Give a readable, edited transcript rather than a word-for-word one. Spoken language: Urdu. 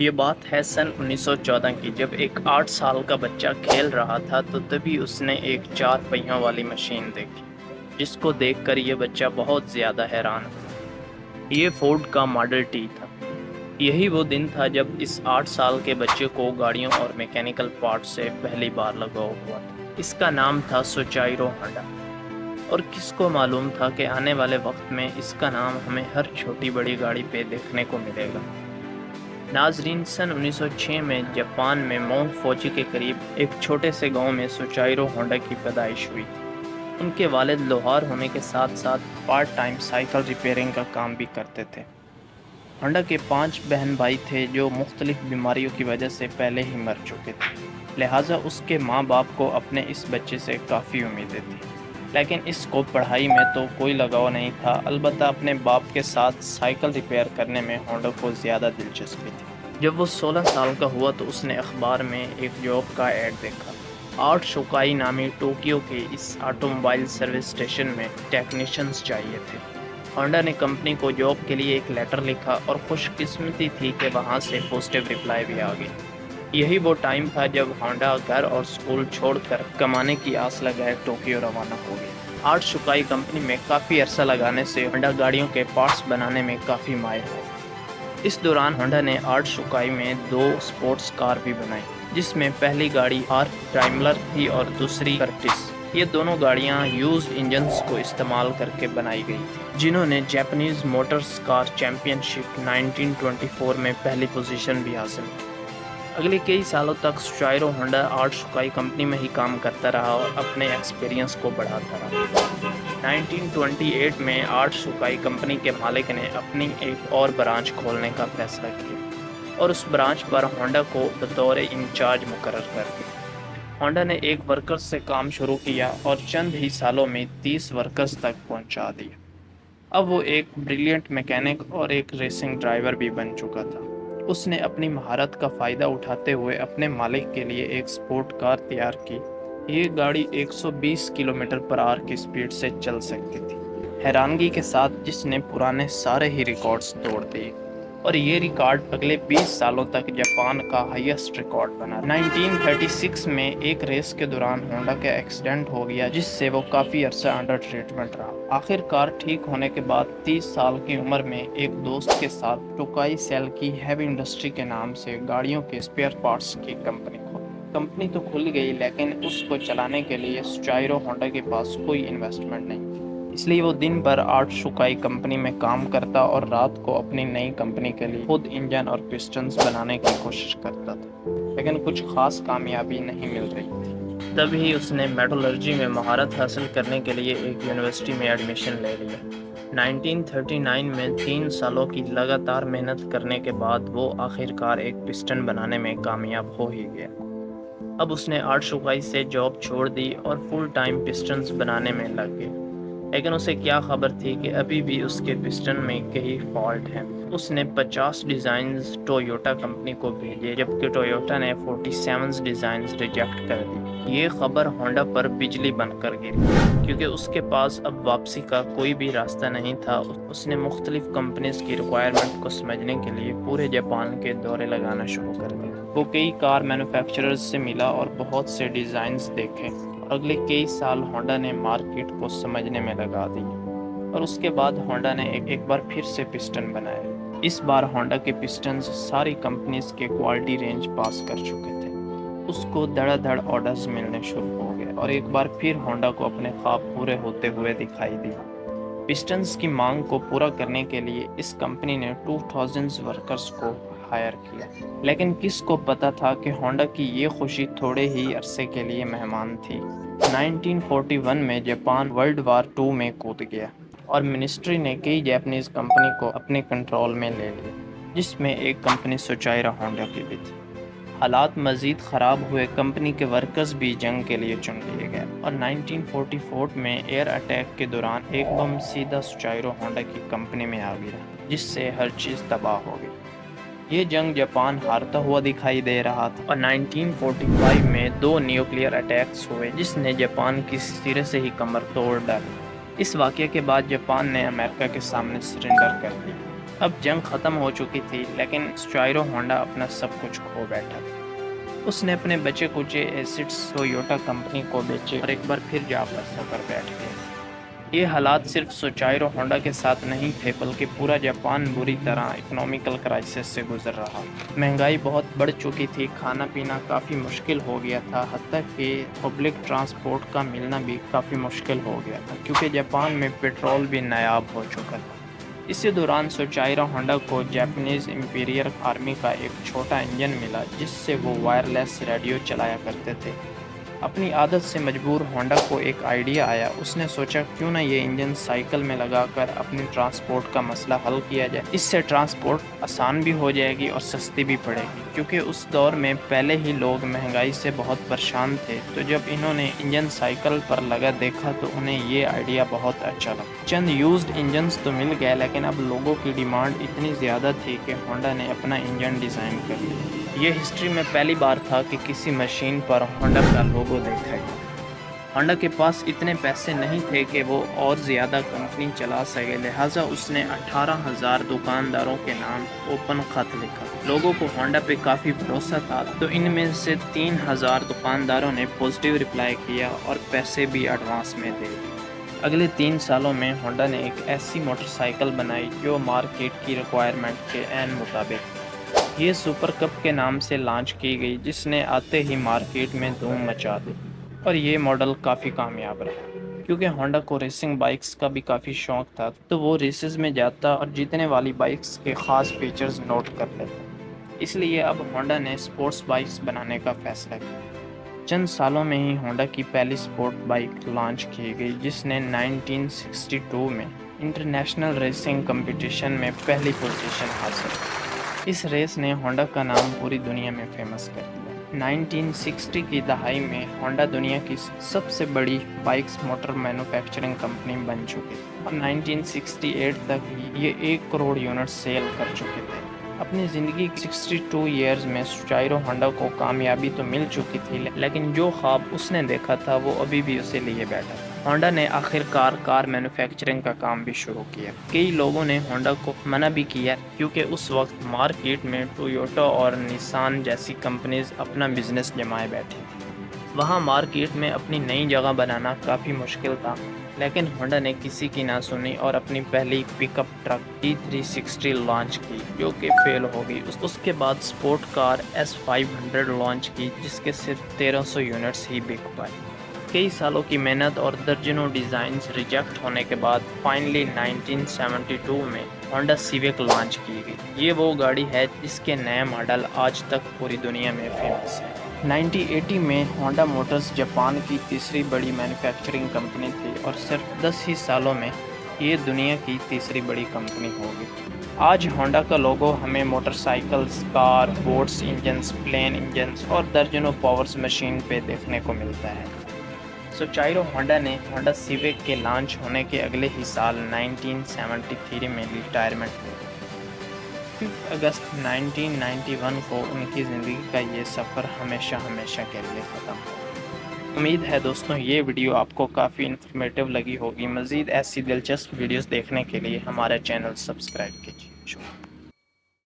یہ بات ہے سن 1914 کی، جب ایک 8 سال کا بچہ کھیل رہا تھا تو تبھی اس نے ایک 4 پہیوں والی مشین دیکھی، جس کو دیکھ کر یہ بچہ بہت زیادہ حیران ہوا۔ یہ فورڈ کا ماڈل ٹی تھا۔ یہی وہ دن تھا جب اس 8 سال کے بچے کو گاڑیوں اور میکینیکل پارٹ سے پہلی بار لگاؤ ہوا تھا۔ اس کا نام تھا سوچائرو ہونڈا، اور کس کو معلوم تھا کہ آنے والے وقت میں اس کا نام ہمیں ہر چھوٹی بڑی گاڑی پہ دیکھنے کو ملے گا۔ ناظرین، سن 1906 میں جاپان میں مونٹ فوجی کے قریب ایک چھوٹے سے گاؤں میں سوچائرو ہونڈا کی پیدائش ہوئی تھی۔ ان کے والد لوہار ہونے کے ساتھ ساتھ پارٹ ٹائم سائیکل ریپیئرنگ کا کام بھی کرتے تھے۔ ہونڈا کے 5 بہن بھائی تھے جو مختلف بیماریوں کی وجہ سے پہلے ہی مر چکے تھے، لہٰذا اس کے ماں باپ کو اپنے اس بچے سے کافی امیدیں تھیں، لیکن اس کو پڑھائی میں تو کوئی لگاؤ نہیں تھا۔ البتہ اپنے باپ کے ساتھ سائیکل ریپیئر کرنے میں ہونڈا کو زیادہ دلچسپی تھی۔ جب وہ 16 سال کا ہوا تو اس نے اخبار میں ایک جاب کا ایڈ دیکھا۔ آرٹ شوکائی نامی ٹوکیو کے اس آٹو موبائل سروس اسٹیشن میں ٹیکنیشینز چاہیے تھے۔ ہونڈا نے کمپنی کو جاب کے لیے ایک لیٹر لکھا اور خوش قسمتی تھی کہ وہاں سے پازیٹیو رپلائی بھی آ گئی۔ یہی وہ ٹائم تھا جب ہونڈا گھر اور اسکول چھوڑ کر کمانے کی آس لگائے ٹوکیو روانہ ہو گئی۔ آرٹ شوکائی کمپنی میں کافی عرصہ لگانے سے ہونڈا گاڑیوں کے پارٹس بنانے میں کافی ماہر ہو۔ اس دوران ہونڈا نے آرٹ شوکائی میں 2 اسپورٹس کار بھی بنائی، جس میں پہلی گاڑی آرٹ ڈائملر تھی اور دوسری کرٹس۔ یہ دونوں گاڑیاں یوزڈ انجنز کو استعمال کر کے بنائی گئی تھیں، جنہوں نے جاپانیز موٹرز کار چیمپئن شپ 1924 میں پہلی پوزیشن بھی حاصل کی۔ اگلے کئی سالوں تک سوچائرو ہونڈا آرٹ شوکائی کمپنی میں ہی کام کرتا رہا اور اپنے ایکسپیرینس کو بڑھاتا رہا۔ 1928 میں آرٹ شوکائی کمپنی کے مالک نے اپنی ایک اور برانچ کھولنے کا فیصلہ کیا اور اس برانچ پر ہونڈا کو بطور انچارج مقرر کر دیا۔ ہونڈا نے ایک ورکرز سے کام شروع کیا اور چند ہی سالوں میں 30 ورکرز تک پہنچا دیا۔ اب وہ ایک بریلینٹ میکینک اور ایک ریسنگ ڈرائیور بھی بن چکا تھا۔ اس نے اپنی مہارت کا فائدہ اٹھاتے ہوئے اپنے مالک کے لیے ایک سپورٹ کار تیار کی۔ یہ گاڑی 120 کلومیٹر پر آور کی سپیڈ سے چل سکتی تھی، حیرانگی کے ساتھ، جس نے پرانے سارے ہی ریکارڈز توڑ دیے، اور یہ ریکارڈ اگلے 20 سالوں تک جاپان کا ہائیسٹ ریکارڈ بنا۔ 1936 میں ایک ریس کے دوران ہونڈا کا ایکسیڈنٹ ہو گیا، جس سے وہ کافی عرصہ انڈر ٹریٹمنٹ رہا۔ آخر کار ٹھیک ہونے کے بعد 30 سال کی عمر میں ایک دوست کے ساتھ ٹوکائی سیل کی ہیوی انڈسٹری کے نام سے گاڑیوں کے اسپیئر پارٹس کی کمپنی کھولی۔ کمپنی تو کھل گئی، لیکن اس کو چلانے کے لیے سوچائرو ہونڈا کے پاس کوئی انویسٹمنٹ نہیں تھی، اس لیے وہ دن بھر آرٹ شوکائی کمپنی میں کام کرتا اور رات کو اپنی نئی کمپنی کے لیے خود انجن اور پسٹنز بنانے کی کوشش کرتا تھا، لیکن کچھ خاص کامیابی نہیں مل رہی تھی۔ تبھی اس نے میٹالرجی میں مہارت حاصل کرنے کے لیے ایک یونیورسٹی میں ایڈمیشن لے لیا۔ 1939 میں 3 سالوں کی لگاتار محنت کرنے کے بعد وہ آخر کار ایک پسٹن بنانے میں کامیاب ہو ہی گیا۔ اب اس نے آرٹ شوکائی سے جاب چھوڑ دی اور فل ٹائم پسٹنز بنانے میں لگ گیا، لیکن اسے کیا خبر تھی کہ ابھی بھی اس کے پسٹن میں کئی فالٹ ہیں۔ اس نے 50 ڈیزائنز ٹویوٹا کمپنی کو بھیجے، جبکہ ٹویوٹا نے 47 ڈیزائنز ریجیکٹ کر دی۔ یہ خبر ہونڈا پر بجلی بن کر گری، کیونکہ اس کے پاس اب واپسی کا کوئی بھی راستہ نہیں تھا۔ اس نے مختلف کمپنیز کی ریکوائرمنٹ کو سمجھنے کے لیے پورے جاپان کے دورے لگانا شروع کر دیا۔ وہ کئی کار مینوفیکچررز سے ملا اور بہت سے ڈیزائنز دیکھے، اور اگلے کئی سال ہونڈا نے مارکیٹ کو سمجھنے میں لگا دی، اور اس کے بعد ہونڈا نے ایک بار پھر سے پسٹن بنائے۔ اس بار ہونڈا کے پسٹنز ساری کمپنیز کے کوالٹی رینج پاس کر چکے تھے۔ اس کو دھڑا دھڑ آرڈرز ملنے شروع ہو گئے، اور ایک بار پھر ہونڈا کو اپنے خواب پورے ہوتے ہوئے دکھائی دیا۔ پسٹنز کی مانگ کو پورا کرنے کے لیے اس کمپنی نے 2000 ورکرز کو ہائر کیا، لیکن کس کو پتا تھا کہ ہونڈا کی یہ خوشی تھوڑے ہی عرصے کے لیے مہمان تھی۔ 1941 میں جاپان ورلڈ وار 2 میں کود گیا، اور منسٹری نے کئی جاپانیز کمپنی کو اپنے کنٹرول میں لے لیا، جس میں ایک کمپنی سوچائرو ہونڈا کی بھی تھی۔ حالات مزید خراب ہوئے، کمپنی کے ورکرز بھی جنگ کے لیے چن لیے گئے، اور 1944 میں ایئر اٹیک کے دوران ایک بم سیدھا سوچائرو ہونڈا کی کمپنی میں آ گیا، جس سے ہر چیز تباہ ہو گئی۔ یہ جنگ جاپان ہارتا ہوا دکھائی دے رہا تھا، اور 1945 میں 2 نیوکلیئر اٹیکس ہوئے، جس نے جاپان کی سرے سے ہی کمر توڑ ڈالی۔ اس واقعے کے بعد جاپان نے امریکہ کے سامنے سرنڈر کر دیا۔ اب جنگ ختم ہو چکی تھی، لیکن سوچائرو ہونڈا اپنا سب کچھ کھو بیٹھا تھا۔ اس نے اپنے بچے کچے ایسٹس ٹویوٹا کمپنی کو بیچے اور ایک بار پھر جا پر سفر بیٹھ گئے۔ یہ حالات صرف سوچائرو ہونڈا کے ساتھ نہیں تھے، بلکہ پورا جاپان بری طرح اکنامیکل کرائسس سے گزر رہا۔ مہنگائی بہت بڑھ چکی تھی، کھانا پینا کافی مشکل ہو گیا تھا، حتیٰ کہ پبلک ٹرانسپورٹ کا ملنا بھی کافی مشکل ہو گیا تھا، کیونکہ جاپان میں پیٹرول بھی نایاب ہو چکا تھا۔ اسی دوران سوچائرو ہونڈا کو جاپانیز امپیریل آرمی کا ایک چھوٹا انجن ملا، جس سے وہ وائرلیس ریڈیو چلایا کرتے تھے۔ اپنی عادت سے مجبور ہونڈا کو ایک آئیڈیا آیا۔ اس نے سوچا کیوں نہ یہ انجن سائیکل میں لگا کر اپنی ٹرانسپورٹ کا مسئلہ حل کیا جائے۔ اس سے ٹرانسپورٹ آسان بھی ہو جائے گی اور سستی بھی پڑے گی، کیونکہ اس دور میں پہلے ہی لوگ مہنگائی سے بہت پریشان تھے۔ تو جب انہوں نے انجن سائیکل پر لگا دیکھا تو انہیں یہ آئیڈیا بہت اچھا لگا۔ چند یوزڈ انجنز تو مل گئے، لیکن اب لوگوں کی ڈیمانڈ اتنی زیادہ تھی کہ ہونڈا نے اپنا انجن ڈیزائن کر لیا۔ یہ ہسٹری میں پہلی بار تھا کہ کسی مشین پر ہونڈا کا لوگو دیکھا گیا۔ ہونڈا کے پاس اتنے پیسے نہیں تھے کہ وہ اور زیادہ کمپنی چلا سکے، لہٰذا اس نے 18,000 دکانداروں کے نام اوپن خط لکھا۔ لوگوں کو ہونڈا پہ کافی بھروسہ تھا، تو ان میں سے 3,000 دکانداروں نے پازیٹیو رپلائی کیا اور پیسے بھی ایڈوانس میں دے دیے۔ اگلے 3 سالوں میں ہونڈا نے ایک ایسی موٹر سائیکل بنائی جو مارکیٹ کی ریکوائرمنٹ کے عین مطابق۔ یہ سپر کپ کے نام سے لانچ کی گئی، جس نے آتے ہی مارکیٹ میں دھوم مچا دی، اور یہ ماڈل کافی کامیاب رہا۔ کیونکہ ہونڈا کو ریسنگ بائکس کا بھی کافی شوق تھا، تو وہ ریسز میں جاتا اور جیتنے والی بائکس کے خاص فیچرز نوٹ کر لیتا۔ اس لیے اب ہونڈا نے سپورٹس بائکس بنانے کا فیصلہ کیا۔ چند سالوں میں ہی ہونڈا کی پہلی سپورٹ بائک لانچ کی گئی، جس نے 1962 میں انٹرنیشنل ریسنگ کمپٹیشن میں پہلی پوزیشن حاصل کی۔ اس ریس نے ہونڈا کا نام پوری دنیا میں فیمس کر دیا۔ 1960 کی دہائی میں ہونڈا دنیا کی سب سے بڑی بائکس موٹر مینوفیکچرنگ کمپنی بن چکی تھی، اور 1968 تک یہ 1 کروڑ یونٹ سیل کر چکے تھے۔ اپنی زندگی 62 ایئرز میں سوچائرو ہونڈا کو کامیابی تو مل چکی تھی، لیکن جو خواب اس نے دیکھا تھا وہ ابھی بھی اسے لیے بیٹھا تھا۔ ہونڈا نے آخر کار مینوفیکچرنگ کا کام بھی شروع کیا۔ کئی لوگوں نے ہونڈا کو منع بھی کیا، کیونکہ اس وقت مارکیٹ میں ٹویوٹا اور نیسان جیسی کمپنیز اپنا بزنس جمائے بیٹھی تھیں۔ وہاں مارکیٹ میں اپنی نئی جگہ بنانا کافی مشکل تھا، لیکن ہونڈا نے کسی کی نہ سنی اور اپنی پہلی پک اپ ٹرک E360 لانچ کی، جو کہ فیل ہو گئی۔ اس کے بعد سپورٹ کار S500 لانچ کی، جس کے صرف 1300 یونٹس ہی بک پائے۔ کئی سالوں کی محنت اور درجنوں ڈیزائنز ریجیکٹ ہونے کے بعد فائنلی 1972 میں ہونڈا سیوک لانچ کی گئی۔ یہ وہ گاڑی ہے جس کے نئے ماڈل آج تک پوری دنیا میں فیمس ہے۔ 1980 میں ہونڈا موٹرز جاپان کی تیسری بڑی مینوفیکچرنگ کمپنی تھی، اور صرف 10 ہی سالوں میں یہ دنیا کی تیسری بڑی کمپنی ہوگی۔ آج ہونڈا کا لوگو ہمیں موٹر سائیکلز، کار، بوٹس انجنز، پلین انجنز اور درجنوں پاورز مشین پہ دیکھنے کو ملتا ہے۔ سوچائرو ہونڈا نے ہونڈا سیوک کے لانچ ہونے کے اگلے ہی سال 1973 میں ریٹائرمنٹ لے لی۔ 5 اگست 1991 کو ان کی زندگی کا یہ سفر ہمیشہ کے لیے ختم ہو۔ امید ہے دوستوں یہ ویڈیو آپ کو کافی انفارمیٹیو لگی ہوگی۔ مزید ایسی دلچسپ ویڈیوز دیکھنے کے لیے ہمارا چینل سبسکرائب کیجیے۔ شکریہ۔